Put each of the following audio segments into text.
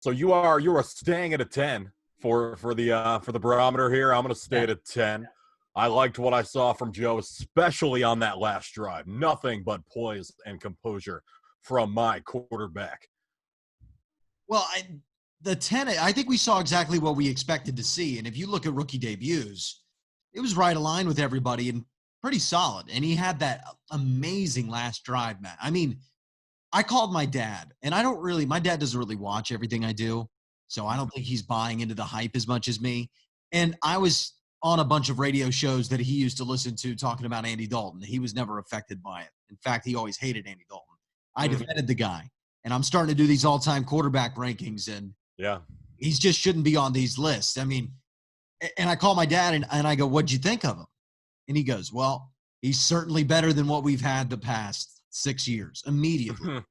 So you are staying at a 10 for the barometer here. I'm going to stay at a 10. I liked what I saw from Joe, especially on that last drive. Nothing but poise and composure from my quarterback. Well, the 10, I think we saw exactly what we expected to see. And if you look at rookie debuts, it was right aligned with everybody and pretty solid. And he had that amazing last drive, Matt. I mean, I called my dad, and my dad doesn't really watch everything I do. So I don't think he's buying into the hype as much as me. And I was on a bunch of radio shows that he used to listen to talking about Andy Dalton. He was never affected by it. In fact, he always hated Andy Dalton. I defended the guy. And I'm starting to do these all-time quarterback rankings, and he just shouldn't be on these lists. I mean, and I call my dad, and I go, what'd you think of him? And he goes, well, he's certainly better than what we've had the past 6 years. Immediately.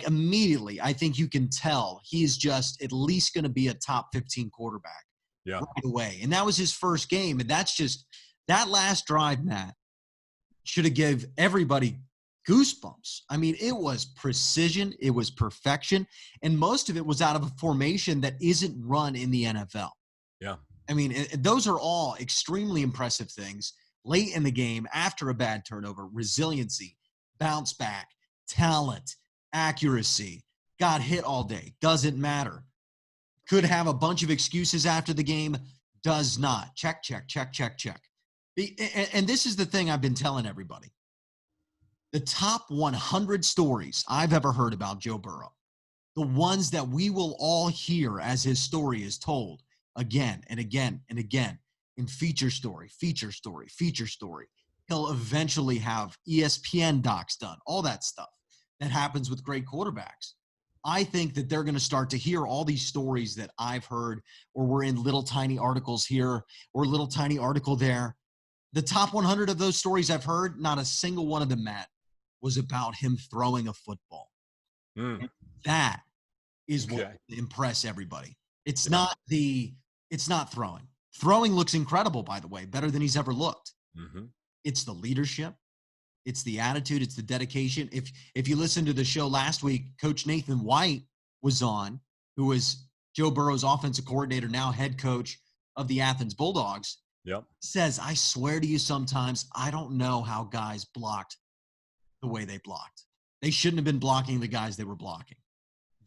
Immediately, I think you can tell he's just at least going to be a top 15 quarterback right away. And that was his first game. And that's just – that last drive, Matt, should have give everybody goosebumps. I mean, it was precision. It was perfection. And most of it was out of a formation that isn't run in the NFL. Yeah. I mean, those are all extremely impressive things. Late in the game, after a bad turnover, resiliency, bounce back, talent, accuracy, got hit all day, doesn't matter. Could have a bunch of excuses after the game, does not. Check, check, check, check, check. And this is the thing I've been telling everybody. The top 100 stories I've ever heard about Joe Burrow, the ones that we will all hear as his story is told again and again and again in feature story, feature story, feature story. He'll eventually have ESPN docs done, all that stuff that happens with great quarterbacks. I think that they're going to start to hear all these stories that I've heard or were in little tiny articles here or little tiny article there. The top 100 of those stories I've heard, not a single one of them, Matt, was about him throwing a football. That is what will impress everybody. It's not throwing. Throwing looks incredible, by the way, better than he's ever looked. It's the leadership. It's the attitude. It's the dedication. If you listen to the show last week, Coach Nathan White was on, who was Joe Burrow's offensive coordinator, now head coach of the Athens Bulldogs. Says, I swear to you, sometimes I don't know how guys blocked the way they blocked. They shouldn't have been blocking the guys they were blocking.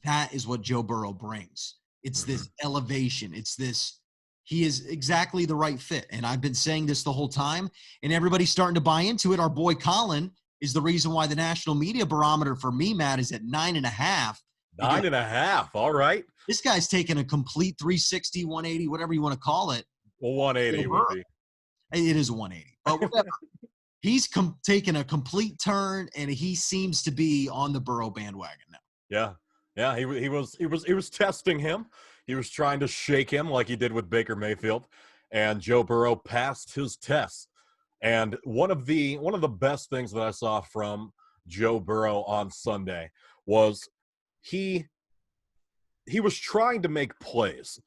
That is what Joe Burrow brings. It's this elevation. It's this, he is exactly the right fit. And I've been saying this the whole time, and everybody's starting to buy into it. Our boy Colin is the reason why the national media barometer for me, Matt, is at 9.5. 9.5. All right. This guy's taking a complete 360, 180, whatever you want to call it. Well, 180 would be. It is a 180, but whatever. He's taken a complete turn, and he seems to be on the Burrow bandwagon now. Yeah. He was testing him. He was trying to shake him like he did with Baker Mayfield, and Joe Burrow passed his test. And one of the best things that I saw from Joe Burrow on Sunday was he was trying to make plays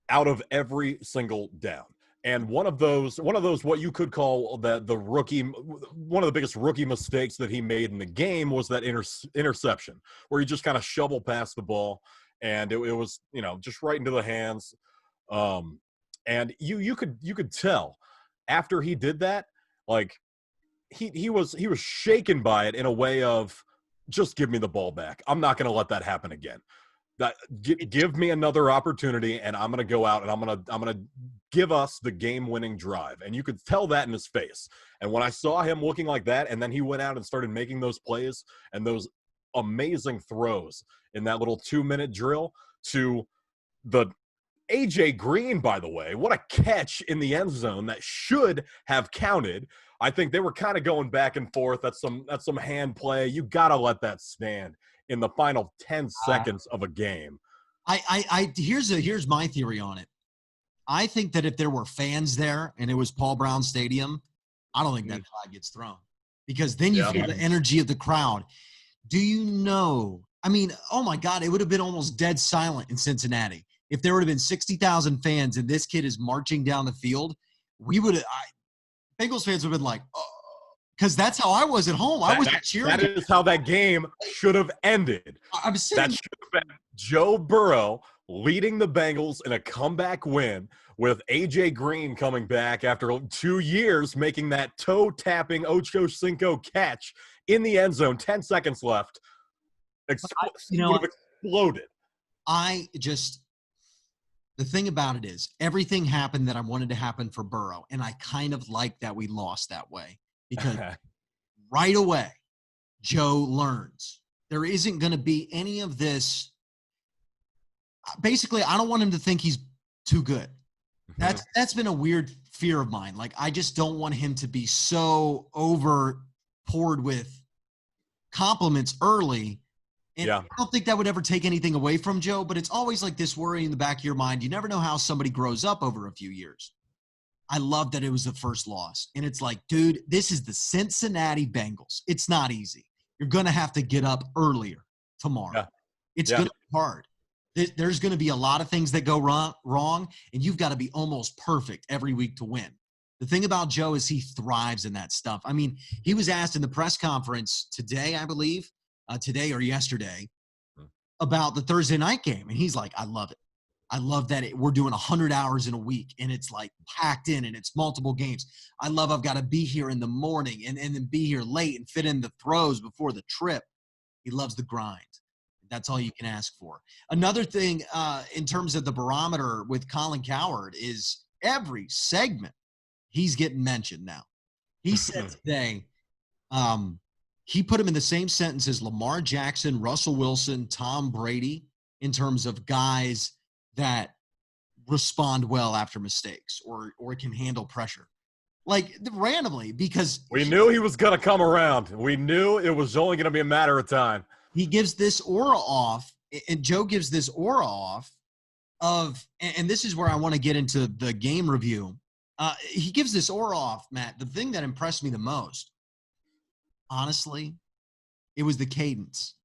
out of every single down. And one of those what you could call the rookie, one of the biggest rookie mistakes that he made in the game was that interception, where he just kind of shoveled past the ball, and it was just right into the hands. And you could tell after he did that, like he was shaken by it in a way of, just give me the ball back. I'm not going to let that happen again. Give me another opportunity, and I'm going to go out and I'm going to give us the game-winning drive. And you could tell that in his face. And when I saw him looking like that, and then he went out and started making those plays and those amazing throws in that little 2-minute drill to the AJ Green, by the way, what a catch in the end zone that should have counted. I think they were kind of going back and forth. That's some hand play. You got to let that stand in the final 10 seconds of a game. Here's my theory on it. I think that if there were fans there and it was Paul Brown Stadium, I don't think that flag gets thrown, because then you feel the energy of the crowd. Do you know? I mean, oh my God, it would have been almost dead silent in Cincinnati if there would have been 60,000 fans and this kid is marching down the field. Bengals fans would have been like, oh, because that's how I was at home. I was cheering. That is how that game should have ended. I'm sitting. That should have been Joe Burrow leading the Bengals in a comeback win with A.J. Green coming back after 2 years, making that toe-tapping Ocho Cinco catch in the end zone, 10 seconds left. Would have exploded. The thing about it is everything happened that I wanted to happen for Burrow, and I kind of like that we lost that way because right away, Joe learns. There isn't going to be any of this. Basically, I don't want him to think he's too good. That's been a weird fear of mine. Like, I just don't want him to be so over poured with compliments early. And I don't think that would ever take anything away from Joe, but it's always like this worry in the back of your mind. You never know how somebody grows up over a few years. I love that it was the first loss. And it's like, dude, this is the Cincinnati Bengals. It's not easy. You're going to have to get up earlier tomorrow. Yeah. It's going to be hard. There's going to be a lot of things that go wrong, and you've got to be almost perfect every week to win. The thing about Joe is he thrives in that stuff. I mean, he was asked in the press conference today, I believe, today or yesterday, about the Thursday night game. And he's like, I love it. I love that we're doing 100 hours in a week, and it's like packed in, and it's multiple games. I love I've got to be here in the morning and then be here late and fit in the throws before the trip. He loves the grind. That's all you can ask for. Another thing in terms of the barometer with Colin Cowherd is every segment he's getting mentioned now. He said today he put him in the same sentence as Lamar Jackson, Russell Wilson, Tom Brady in terms of guys that respond well after mistakes or can handle pressure. Like, randomly, because we knew he was going to come around. We knew it was only going to be a matter of time. He gives this aura off, and Joe gives this aura off of, and this is where I want to get into the game review. He gives this aura off, Matt. The thing that impressed me the most, honestly, it was the cadence,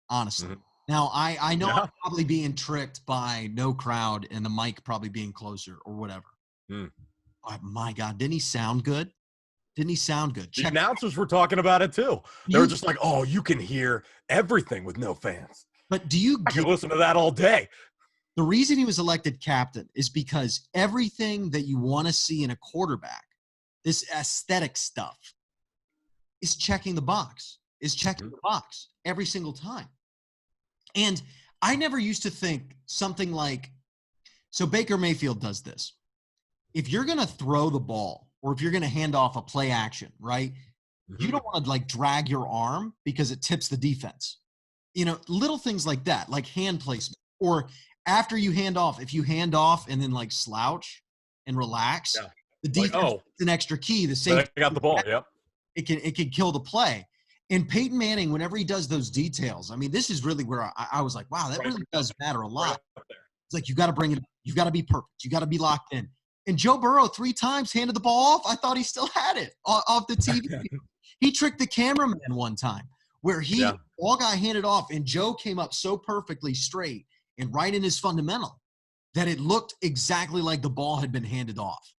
honestly. Mm-hmm. Now, I know I'm probably being tricked by no crowd and the mic probably being closer or whatever. But my God, didn't he sound good? Didn't he sound good? The announcers were talking about it too. They were just like, oh, you can hear everything with no fans. But I can listen to that all day. The reason he was elected captain is because everything that you want to see in a quarterback, this aesthetic stuff, is checking the box, every single time. And I never used to think something like, so Baker Mayfield does this. If you're going to throw the ball or if you're going to hand off a play action, right, you don't want to, like, drag your arm because it tips the defense. You know, little things like that, like hand placement. Or after you hand off, if you hand off and then, like, slouch and relax, the defense gets an extra key. The safety got the ball, It can kill the play. And Peyton Manning, whenever he does those details, I mean, this is really where I was like, wow, that really does matter a lot. It's like, you got to bring it up. You've got to be perfect. You got to be locked in. And Joe Burrow 3 times handed the ball off. I thought he still had it off the TV. He tricked the cameraman one time where ball got handed off, and Joe came up so perfectly straight and right in his fundamental that it looked exactly like the ball had been handed off.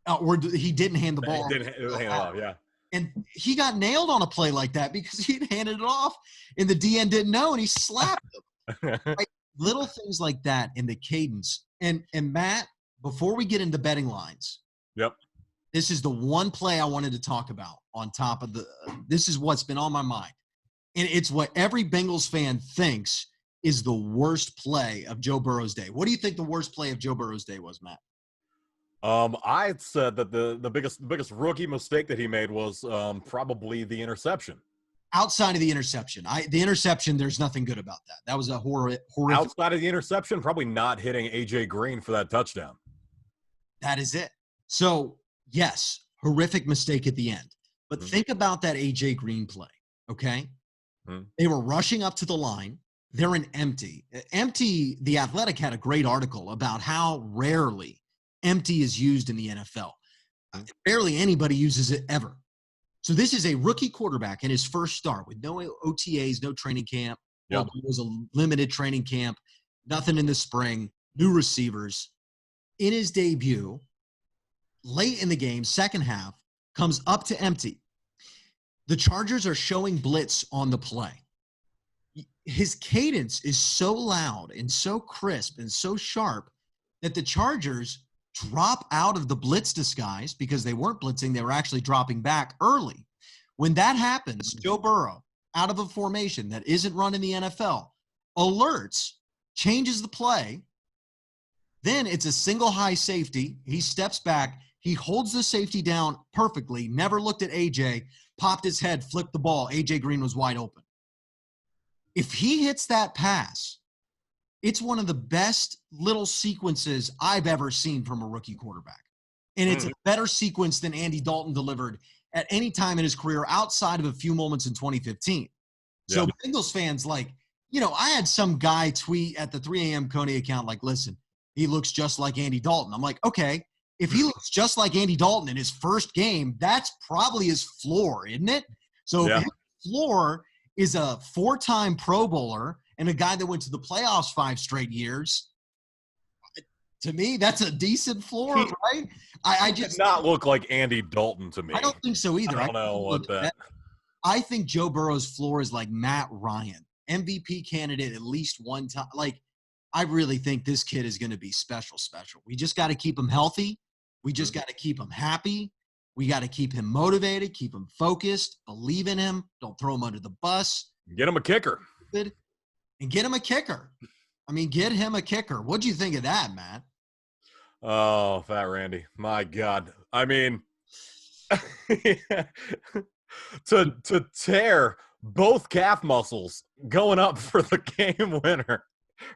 Or he didn't hand the ball. He didn't hand it off, And he got nailed on a play like that because he'd handed it off, and the DN didn't know, and he slapped him. Like, little things like that in the cadence. And Matt, before we get into betting lines, this is the one play I wanted to talk about on top of this is what's been on my mind. And it's what every Bengals fan thinks is the worst play of Joe Burrow's day. What do you think the worst play of Joe Burrow's day was, Matt? I had said that the biggest rookie mistake that he made was probably the interception. Outside of the interception, the interception, there's nothing good about that. That was a horrific. Outside of the interception, probably not hitting A.J. Green for that touchdown. That is it. So, yes, horrific mistake at the end. But think about that A.J. Green play, okay? They were rushing up to the line. They're in empty. Empty, The Athletic had a great article about how rarely empty is used in the NFL. Barely anybody uses it ever. So this is a rookie quarterback in his first start with no OTAs, no training camp. Well, it was a limited training camp, nothing in the spring, new receivers. In his debut, late in the game, second half, comes up to empty. The Chargers are showing blitz on the play. His cadence is so loud and so crisp and so sharp that the Chargers drop out of the blitz disguise because they weren't blitzing. They were actually dropping back early. When that happens, Joe Burrow, out of a formation that isn't run in the NFL, alerts, changes the play. Then it's a single high safety. He steps back. He holds the safety down perfectly, never looked at AJ, popped his head, flipped the ball. AJ Green was wide open. If he hits that pass, it's one of the best little sequences I've ever seen from a rookie quarterback. And it's a better sequence than Andy Dalton delivered at any time in his career outside of a few moments in 2015. So Bengals fans, like, you know, I had some guy tweet at the 3 a.m. Coney account, like, listen, he looks just like Andy Dalton. I'm like, okay, if he looks just like Andy Dalton in his first game, that's probably his floor, isn't it? So if his floor is a 4-time Pro Bowler and a guy that went to the playoffs 5 straight years, to me, that's a decent floor, right? I just did not look like Andy Dalton to me. I don't think so either. I don't know what that. I think Joe Burrow's floor is like Matt Ryan, MVP candidate at least one time. Like, I really think this kid is going to be special. We just got to keep him healthy. We just got to keep him happy. We got to keep him motivated, keep him focused, believe in him. Don't throw him under the bus. Get him a kicker. And get him a kicker. I mean, get him a kicker. What'd you think of that, Matt? Oh, Fat Randy. My God. I mean, to tear both calf muscles going up for the game winner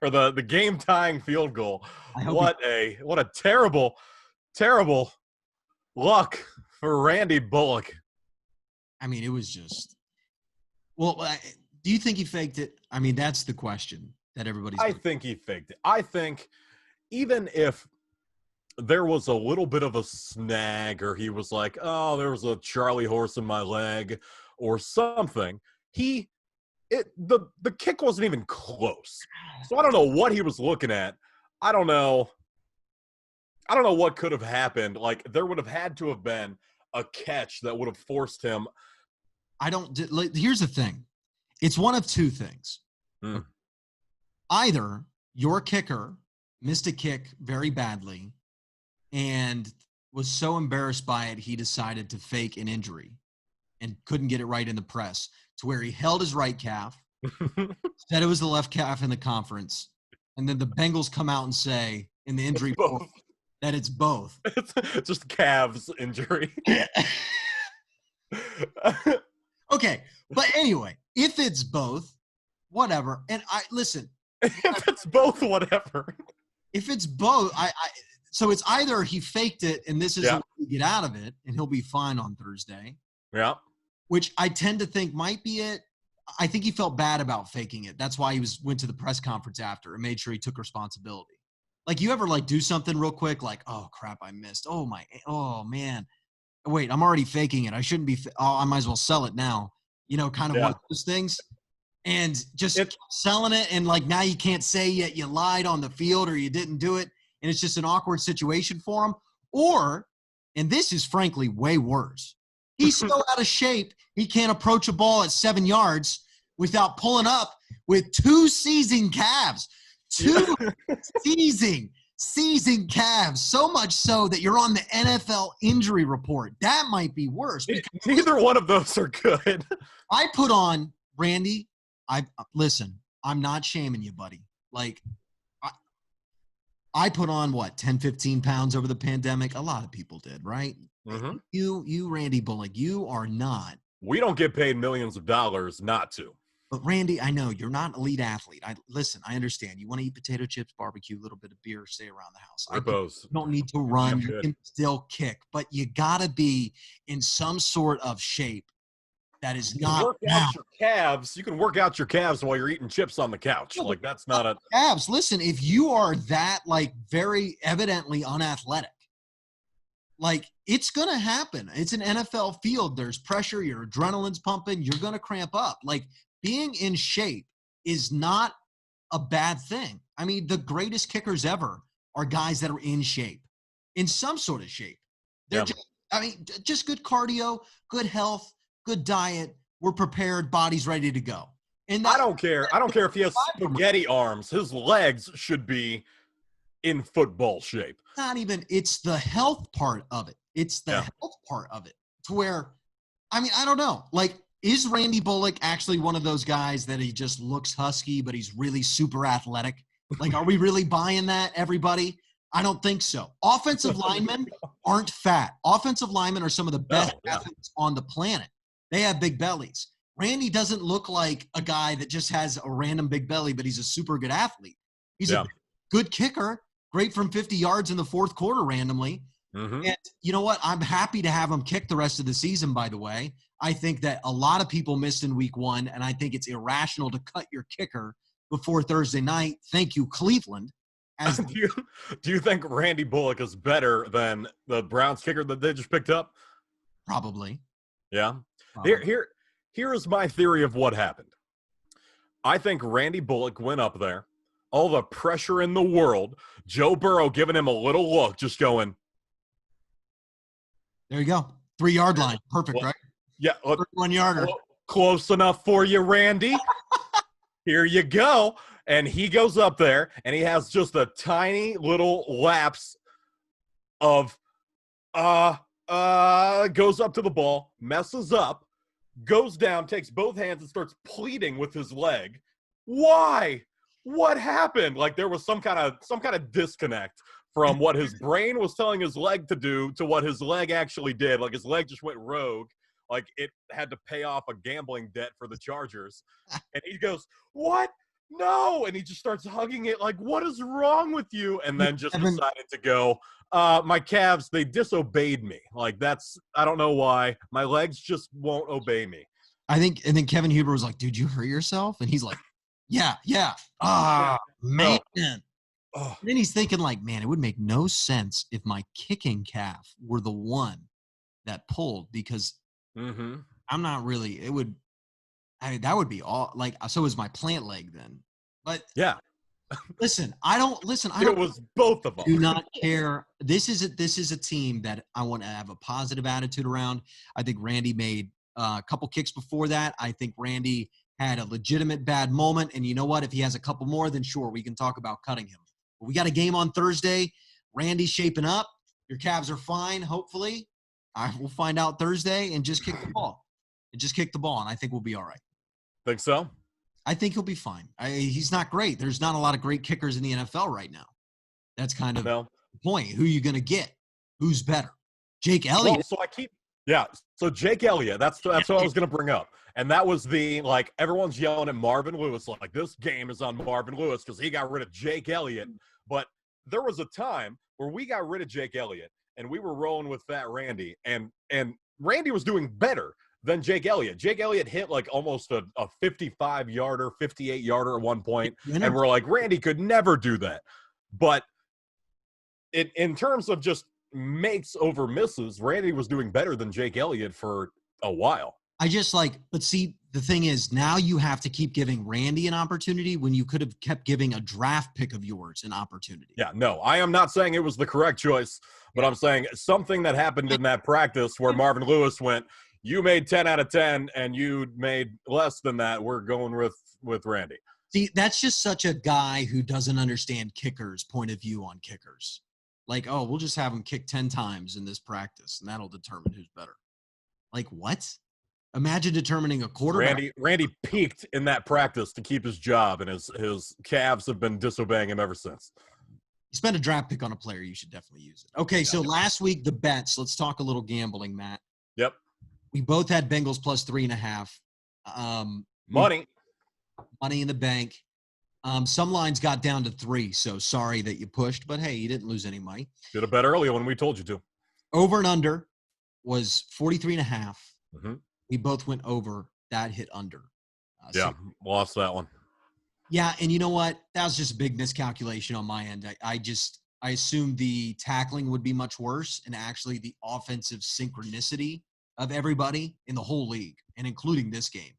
or the game tying field goal. What a terrible luck for Randy Bullock. I mean, it was just – well, do you think he faked it? I mean, that's the question that everybody's – I think he faked it. I think even if there was a little bit of a snag or he was like, oh, there was a Charlie horse in my leg or something, the kick wasn't even close. So I don't know what he was looking at. I don't know what could have happened. Like, there would have had to have been a catch that would have forced him. Here's the thing. It's one of two things. Either your kicker missed a kick very badly and was so embarrassed by it he decided to fake an injury and couldn't get it right in the press to where he held his right calf, said it was the left calf in the conference, and then the Bengals come out and say in the injury report that it's both. It's just calves injury. Okay, but anyway, if it's both, whatever. And listen. If it's both, whatever. If it's both, so it's either he faked it and this is how we get out of it and he'll be fine on Thursday. Yeah. Which I tend to think might be it. I think he felt bad about faking it. That's why he went to the press conference after and made sure he took responsibility. Like, you ever do something real quick, like, oh crap, I missed. Oh man. Wait, I'm already faking it. I shouldn't be. I might as well sell it now. You know, kind of one of those things. And just selling it, and now you can't say yet you lied on the field or you didn't do it, and it's just an awkward situation for him. Or, and this is frankly way worse, he's so out of shape he can't approach a ball at 7 yards without pulling up with 2 seizing calves. 2 seizing calves, so much so that you're on the NFL injury report. That might be worse. Neither one of those are good. I put on, Randy, listen, I'm not shaming you, buddy. I put on, 10, 15 pounds over the pandemic? A lot of people did, right? Mm-hmm. You, Randy Bullock, you are not. We don't get paid millions of dollars not to. But, Randy, I know you're not an elite athlete. Listen, I understand. You want to eat potato chips, barbecue, a little bit of beer, stay around the house. You don't need to run. You can still kick. But you got to be in some sort of shape that is not work out your calves. You can work out your calves while you're eating chips on the couch. That's not a – calves. Listen, if you are that, very evidently unathletic, it's going to happen. It's an NFL field. There's pressure. Your adrenaline's pumping. You're going to cramp up. Being in shape is not a bad thing. I mean, the greatest kickers ever are guys that are in shape, in some sort of shape. They're just good cardio, good health, good diet. We're prepared, body's ready to go. And I don't care. I don't care if he has spaghetti arms. His legs should be in football shape. Not even, it's the health part of it. It's the Yeah. health part of it to where, I mean, I don't know. Like, is Randy Bullock actually one of those guys that he just looks husky, but he's really super athletic? Like, are we really buying that, everybody? I don't think so. Offensive linemen aren't fat. Offensive linemen are some of the best athletes on the planet. They have big bellies. Randy doesn't look like a guy that just has a random big belly, but he's a super good athlete. He's a good kicker, great from 50 yards in the fourth quarter randomly. Mm-hmm. And you know what? I'm happy to have him kick the rest of the season, by the way. I think that a lot of people missed in week 1, and I think it's irrational to cut your kicker before Thursday night. Thank you, Cleveland. Do you think Randy Bullock is better than the Browns kicker that they just picked up? Probably. Yeah. Here is my theory of what happened. I think Randy Bullock went up there, all the pressure in the world, Joe Burrow giving him a little look, just going. There you go. 3-yard line. Perfect, right? Yeah. 1-yarder. Close enough for you, Randy. Here you go. And he goes up there, and he has just a tiny little lapse of goes up to the ball, messes up, goes down, takes both hands, and starts pleading with his leg. Why? What happened? Like there was some kind of disconnect from what his brain was telling his leg to do to what his leg actually did. Like his leg just went rogue. Like it had to pay off a gambling debt for the Chargers. And he goes, "What? No!" And he just starts hugging it like, "What is wrong with you?" And then just decided to go, my calves, they disobeyed me. Like I don't know why. My legs just won't obey me. I think, and then Kevin Huber was like, "Dude, you hurt yourself?" And he's like, yeah. Man. Oh. And then he's thinking like, man, it would make no sense if my kicking calf were the one that pulled because I'm not really, that would be all like, so is my plant leg then. But yeah, listen, it was both of them. Do not care. This is a team that I want to have a positive attitude around. I think Randy made a couple kicks before that. I think Randy had a legitimate bad moment. And you know what? If he has a couple more, then sure, we can talk about cutting him. But we got a game on Thursday. Randy's shaping up. Your Cavs are fine, hopefully. We'll find out Thursday and just kick the ball. And I think we'll be all right. Think so? I think he'll be fine. He's not great. There's not a lot of great kickers in the NFL right now. That's kind of the point. Who are you going to get? Who's better? Jake Elliott. Well, so Jake Elliott, that's what I was going to bring up. And that was everyone's yelling at Marvin Lewis, like this game is on Marvin Lewis because he got rid of Jake Elliott. But there was a time where we got rid of Jake Elliott and we were rolling with Fat Randy. And Randy was doing better than Jake Elliott. Jake Elliott hit like almost a 55-yarder, 58-yarder at one point. And we're like, Randy could never do that. But in terms of just makes over misses, Randy was doing better than Jake Elliott for a while. But see, the thing is, now you have to keep giving Randy an opportunity when you could have kept giving a draft pick of yours an opportunity. Yeah, no, I am not saying it was the correct choice, but I'm saying something that happened in that practice where Marvin Lewis went, you made 10 out of 10 and you made less than that. We're going with Randy. See, that's just such a guy who doesn't understand kickers' point of view on kickers. Like, oh, we'll just have him kick 10 times in this practice, and that'll determine who's better. Like, what? Imagine determining a quarterback. Randy peaked in that practice to keep his job, and his calves have been disobeying him ever since. You spend a draft pick on a player, you should definitely use it. Okay, so last week, the bets. Let's talk a little gambling, Matt. Yep. We both had Bengals plus 3.5. Money in the bank. Some lines got down to 3, so sorry that you pushed, but hey, you didn't lose any money. Should have bet earlier when we told you to. Over and under was 43.5. Mm-hmm. We both went over. That hit under. Lost that one. Yeah, and you know what? That was just a big miscalculation on my end. I assumed the tackling would be much worse, and actually the offensive synchronicity of everybody in the whole league, and including this game.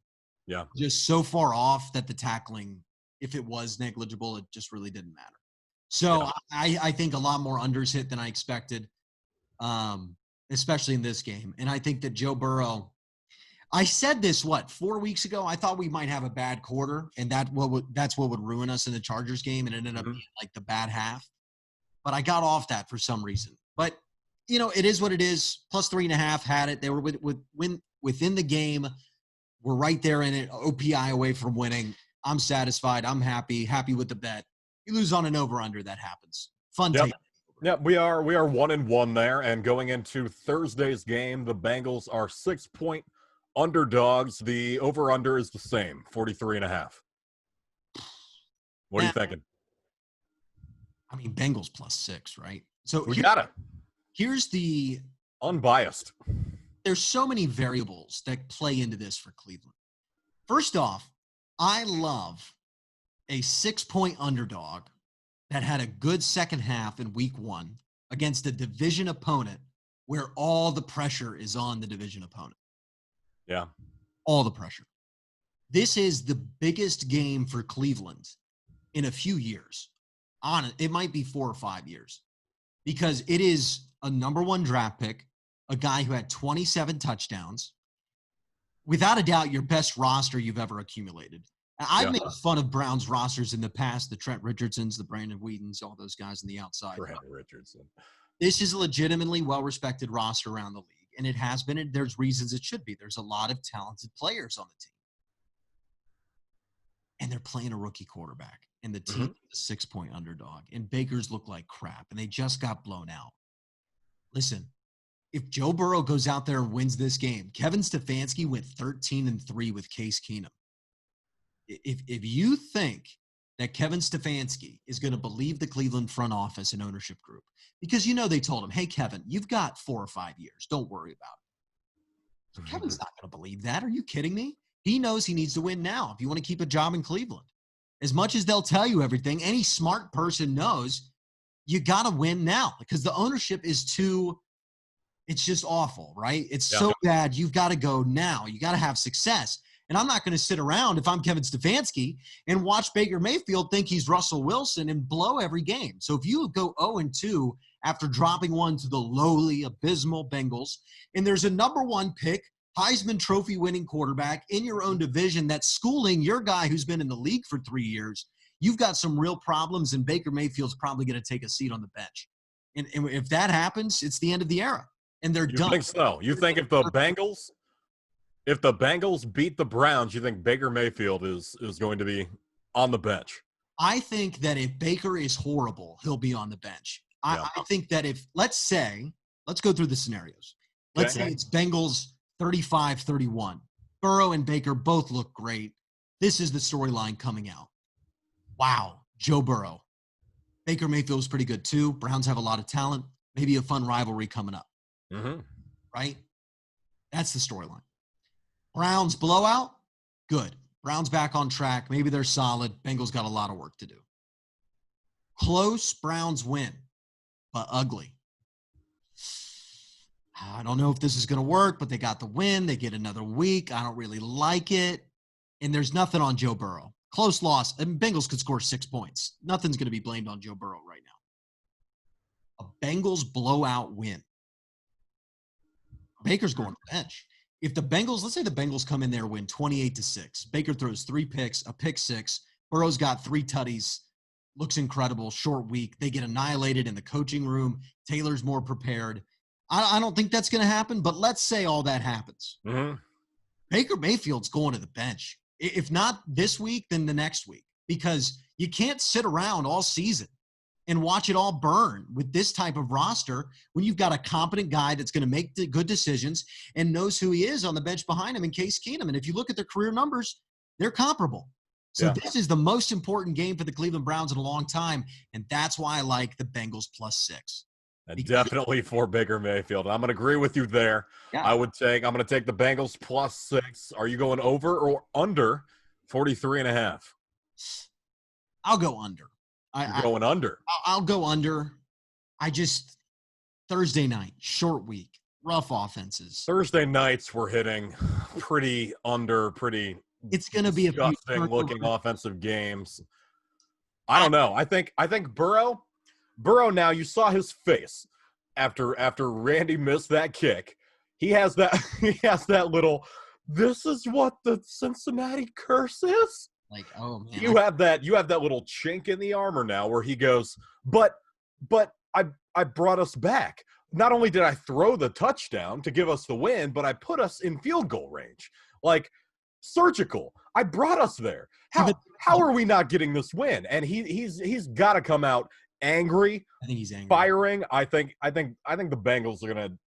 Yeah. Just so far off that the tackling, if it was negligible, it just really didn't matter. So I think a lot more unders hit than I expected, especially in this game. And I think that Joe Burrow, I said this, 4 weeks ago? I thought we might have a bad quarter, and that's what would ruin us in the Chargers game, and it ended up being like the bad half. But I got off that for some reason. But, it is what it is. Plus 3.5 had it. They were within the game. We're right there in it. OPI away from winning. I'm satisfied. I'm happy with the bet. You lose on an over-under, that happens. Fun Yep. take. Yeah, we are 1-1 there, and going into Thursday's game, the Bengals are 6-point underdogs. The over-under is the same, 43.5. What are you thinking? I mean, Bengals plus 6, right? So We got it. Here's the Unbiased. there's so many variables that play into this for Cleveland. First off, I love a 6-point underdog that had a good second half in week 1 against a division opponent where all the pressure is on the division opponent. Yeah. All the pressure. This is the biggest game for Cleveland in a few years. It might be 4 or 5 years, because it is a number 1 draft pick, a guy who had 27 touchdowns, without a doubt your best roster you've ever accumulated. I've made fun of Browns rosters in the past, the Trent Richardsons, the Brandon Whedons, all those guys on the outside. Trent Richardson. This is a legitimately well-respected roster around the league, and it has been, and there's reasons it should be. There's a lot of talented players on the team. And they're playing a rookie quarterback, and the team is a 6-point underdog, and Baker's look like crap, and they just got blown out. Listen, if Joe Burrow goes out there and wins this game, Kevin Stefanski went 13-3 with Case Keenum. If you think that Kevin Stefanski is going to believe the Cleveland front office and ownership group, because they told him, hey, Kevin, you've got 4 or 5 years. Don't worry about it. So Kevin's not going to believe that. Are you kidding me? He knows he needs to win now if you want to keep a job in Cleveland. As much as they'll tell you everything, any smart person knows you got to win now, because the ownership is it's just awful, right? It's so bad. You've got to go now. You got to have success. And I'm not going to sit around if I'm Kevin Stefanski and watch Baker Mayfield think he's Russell Wilson and blow every game. So if you go 0-2 after dropping one to the lowly, abysmal Bengals, and there's a number 1 pick, Heisman Trophy winning quarterback in your own division that's schooling your guy who's been in the league for 3 years, you've got some real problems, and Baker Mayfield's probably going to take a seat on the bench. And if that happens, it's the end of the era, and they're done. You think so? You think if the Bengals beat the Browns, you think Baker Mayfield is going to be on the bench? I think that if Baker is horrible, he'll be on the bench. I think that let's go through the scenarios. Let's say it's Bengals 35-31. Burrow and Baker both look great. This is the storyline coming out. Wow, Joe Burrow. Baker Mayfield's pretty good too. Browns have a lot of talent. Maybe a fun rivalry coming up. Right? That's the storyline. Browns blowout, good. Browns back on track. Maybe they're solid. Bengals got a lot of work to do. Close, Browns win, but ugly. I don't know if this is going to work, but they got the win. They get another week. I don't really like it. And there's nothing on Joe Burrow. Close loss. And Bengals could score 6 points. Nothing's going to be blamed on Joe Burrow right now. A Bengals blowout win. Baker's going to the bench. If the Bengals, let's say the Bengals come in there, win 28-6. Baker throws 3 picks, a pick 6. Burrow's got 3 tutties. Looks incredible. Short week. They get annihilated in the coaching room. Taylor's more prepared. I don't think that's going to happen, but let's say all that happens. Baker Mayfield's going to the bench. If not this week, then the next week, because you can't sit around all season and watch it all burn with this type of roster when you've got a competent guy that's going to make the good decisions and knows who he is on the bench behind him in Case Keenum. And if you look at their career numbers, they're comparable. So this is the most important game for the Cleveland Browns in a long time, and that's why I like the Bengals plus 6. And definitely for Baker Mayfield. I'm going to agree with you there. Yeah. I'm going to take the Bengals plus 6. Are you going over or under 43.5? I'll go under. You're going under. I'll go under. Thursday night, short week, rough offenses. Thursday nights we're hitting pretty it's going to be disgusting looking offensive games. I don't know. I think Burrow now, you saw his face after Randy missed that kick. He has that little this is what the Cincinnati curse is? Like, oh man, You have that little chink in the armor now where he goes, but I brought us back. Not only did I throw the touchdown to give us the win, but I put us in field goal range. Like surgical. I brought us there. How are we not getting this win? And he's got to come out angry. I think he's angry. Firing. I think the Bengals are going to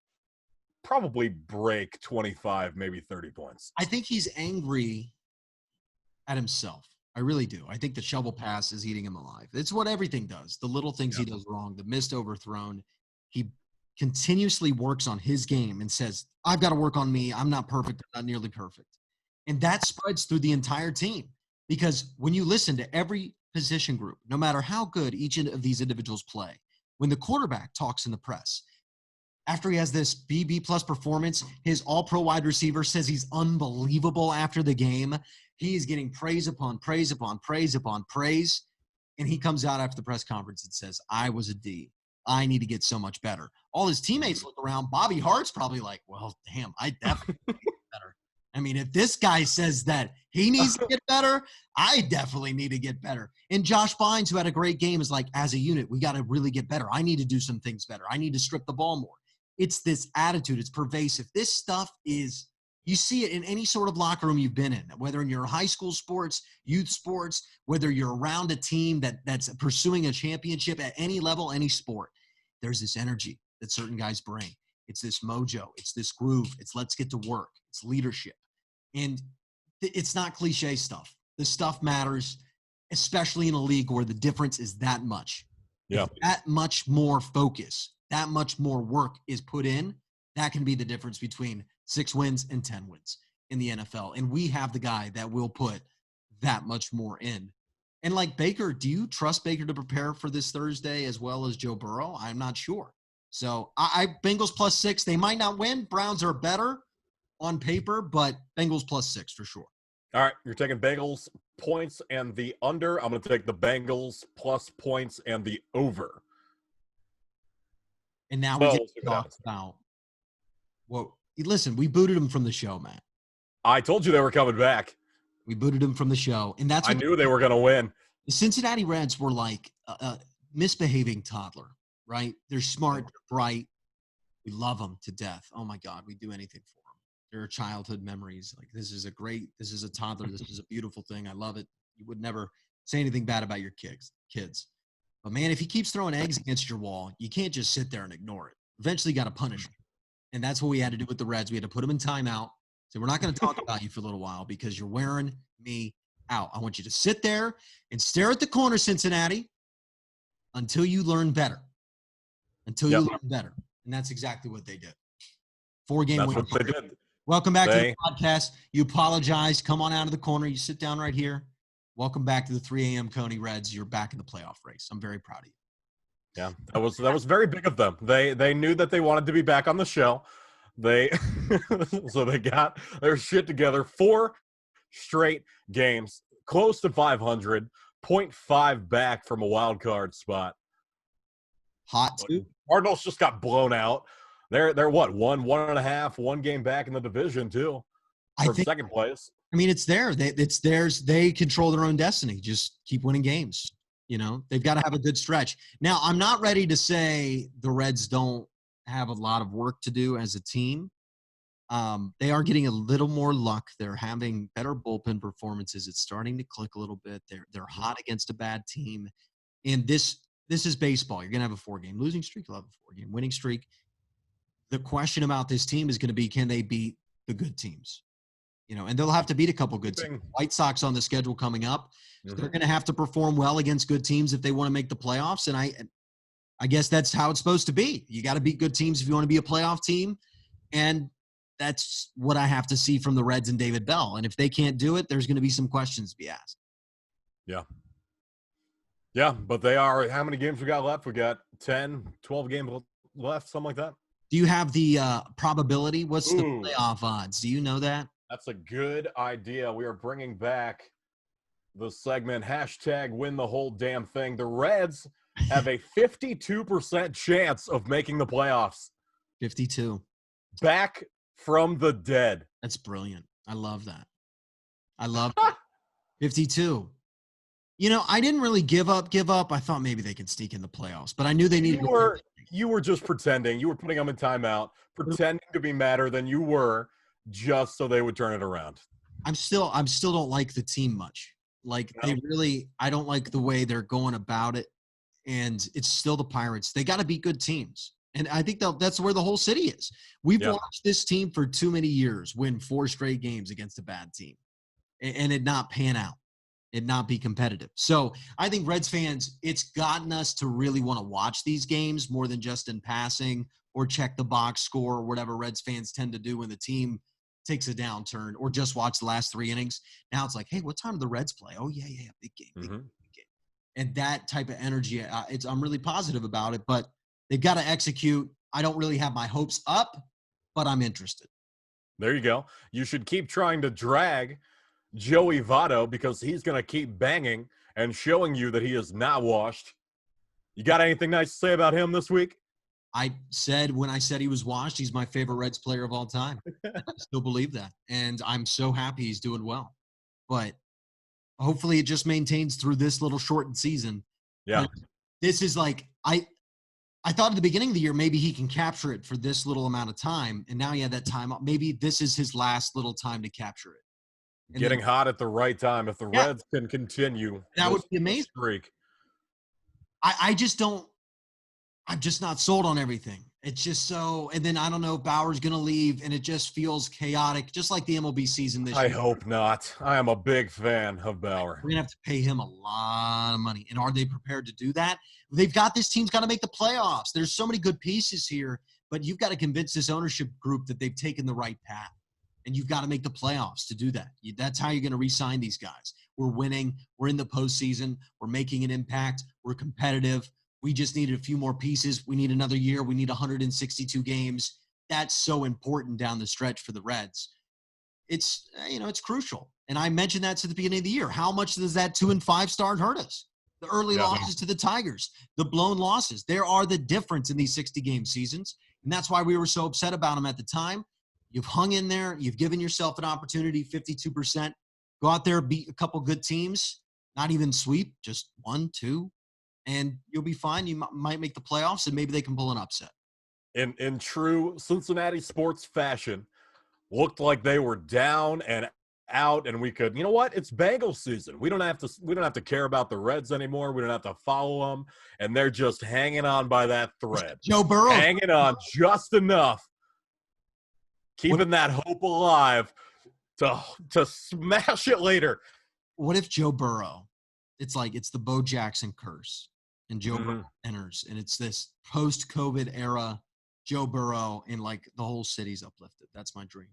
probably break 25, maybe 30 points. I think he's angry at himself. I really do. I think the shovel pass is eating him alive. It's what everything does. The little things he does wrong, the missed overthrown. He continuously works on his game and says, I've got to work on me. I'm not perfect. I'm not nearly perfect. And that spreads through the entire team. Because when you listen to every position group, no matter how good each of these individuals play, when the quarterback talks in the press, after he has this BB plus performance, his all-pro wide receiver says he's unbelievable after the game. He is getting praise upon praise upon praise upon praise. And he comes out after the press conference and says, I was a D. I need to get so much better. All his teammates look around. Bobby Hart's probably like, well, damn, I definitely need to get better. I mean, if this guy says that he needs to get better, I definitely need to get better. And Josh Bynes, who had a great game, is like, as a unit, we got to really get better. I need to do some things better. I need to strip the ball more. It's this attitude. It's pervasive. This stuff is – you see it in any sort of locker room you've been in, whether in your high school sports, youth sports, whether you're around a team that's pursuing a championship at any level, any sport. There's this energy that certain guys bring. It's this mojo. It's this groove. It's let's get to work. It's leadership. And it's not cliche stuff. This stuff matters, especially in a league where the difference is that much. Yeah. If that much more focus, that much more work is put in, that can be the difference between 6 wins and 10 wins in the NFL. And we have the guy that will put that much more in. And like Baker, do you trust Baker to prepare for this Thursday as well as Joe Burrow? I'm not sure. So I Bengals +6. They might not win. Browns are better on paper, but Bengals +6 for sure. All right, you're taking Bengals points and the under. I'm going to take the Bengals plus points and the over. And now we get to talk about what. Listen, we booted him from the show, Matt. I told you they were coming back. We booted him from the show, and that's. I knew they were going to win. The Cincinnati Reds were like a misbehaving toddler, right? They're smart, they're bright. We love them to death. Oh my God, we'd do anything for them. They're childhood memories. Like this is a toddler. This is a beautiful thing. I love it. You would never say anything bad about your kids. But man, if he keeps throwing eggs against your wall, you can't just sit there and ignore it. Eventually, you got to punish him. And that's what we had to do with the Reds. We had to put them in timeout. So we're not going to talk about you for a little while because you're wearing me out. I want you to sit there and stare at the corner, Cincinnati, until you learn better. Until you learn better. And that's exactly what they did. 4-game win. That's what they did. Welcome back to the podcast. You apologize. Come on out of the corner. You sit down right here. Welcome back to the 3 a.m. Coney Reds. You're back in the playoff race. I'm very proud of you. Yeah, that was very big of them. They knew that they wanted to be back on the show. So they got their shit together. 4 straight games, close to 500, 0.5 back from a wild card spot. Hot too. Cardinals just got blown out. They're what, 1.5, 1 game back in the division too, for second place. I mean, it's there. It's theirs. They control their own destiny. Just keep winning games. You know, they've got to have a good stretch. Now, I'm not ready to say the Reds don't have a lot of work to do as a team. They are getting a little more luck. They're having better bullpen performances. It's starting to click a little bit. They're hot against a bad team. And this is baseball. You're going to have a 4-game losing streak. You'll have a 4-game winning streak. The question about this team is going to be, can they beat the good teams? You know, and they'll have to beat a couple good teams. White Sox on the schedule coming up. So they're going to have to perform well against good teams if they want to make the playoffs. And I guess that's how it's supposed to be. You got to beat good teams if you want to be a playoff team. And that's what I have to see from the Reds and David Bell. And if they can't do it, there's going to be some questions to be asked. Yeah. Yeah, but they are – how many games we got left? We got 10, 12 games left, something like that. Do you have the probability? What's the playoff odds? Do you know that? That's a good idea. We are bringing back the segment #win the whole damn thing. The Reds have a 52% chance of making the playoffs. 52. Back from the dead. That's brilliant. I love that. I love that. 52. I didn't really give up. I thought maybe they could sneak in the playoffs, but I knew they needed You were just pretending. You were putting them in timeout, pretending to be madder than you were, just so they would turn it around. I'm still don't like the team much. Like I don't like the way they're going about it. And it's still the Pirates. They got to beat good teams. And I think that's where the whole city is. We've watched this team for too many years win 4 straight games against a bad team and it not pan out, it not be competitive. So I think Reds fans, it's gotten us to really want to watch these games more than just in passing or check the box score or whatever Reds fans tend to do when the team takes a downturn or just watch the last 3 innings. Now it's like, hey, what time do the Reds play? Oh, yeah, big game, big game. And that type of energy, I'm really positive about it, but they've got to execute. I don't really have my hopes up, but I'm interested. There you go. You should keep trying to drag Joey Votto because he's going to keep banging and showing you that he is not washed. You got anything nice to say about him this week? When I said he was washed, he's my favorite Reds player of all time. I still believe that. And I'm so happy he's doing well. But hopefully it just maintains through this little shortened season. Yeah. But this is like, I thought at the beginning of the year, maybe he can capture it for this little amount of time. And now he had that time. Maybe this is his last little time to capture it. And getting hot at the right time. If the Reds can continue, that would be amazing. Streak. I'm just not sold on everything. It's just so, and then I don't know if Bauer's going to leave, and it just feels chaotic, just like the MLB season this year. I hope not. I am a big fan of Bauer. We're going to have to pay him a lot of money. And are they prepared to do that? They've got this team's got to make the playoffs. There's so many good pieces here, but you've got to convince this ownership group that they've taken the right path. And you've got to make the playoffs to do that. That's how you're going to re-sign these guys. We're winning. We're in the postseason. We're making an impact. We're competitive. We just needed a few more pieces. We need another year. We need 162 games. That's so important down the stretch for the Reds. It's crucial. And I mentioned that to the beginning of the year. How much does that 2-5 start hurt us? The early losses to the Tigers, the blown losses. There are the difference in these 60-game seasons. And that's why we were so upset about them at the time. You've hung in there. You've given yourself an opportunity, 52%. Go out there, beat a couple good teams, not even sweep, just 1, 2, and you'll be fine. You might make the playoffs, and maybe they can pull an upset. In true Cincinnati sports fashion, looked like they were down and out, and we could, you know what? It's Bengals season. We don't have to care about the Reds anymore. We don't have to follow them, and they're just hanging on by that thread. Joe Burrow hanging on just enough. Keeping that hope alive to smash it later. What if Joe Burrow, it's the Bo Jackson curse, and Joe Burrow enters, and it's this post-COVID era Joe Burrow, and the whole city's uplifted. That's my dream.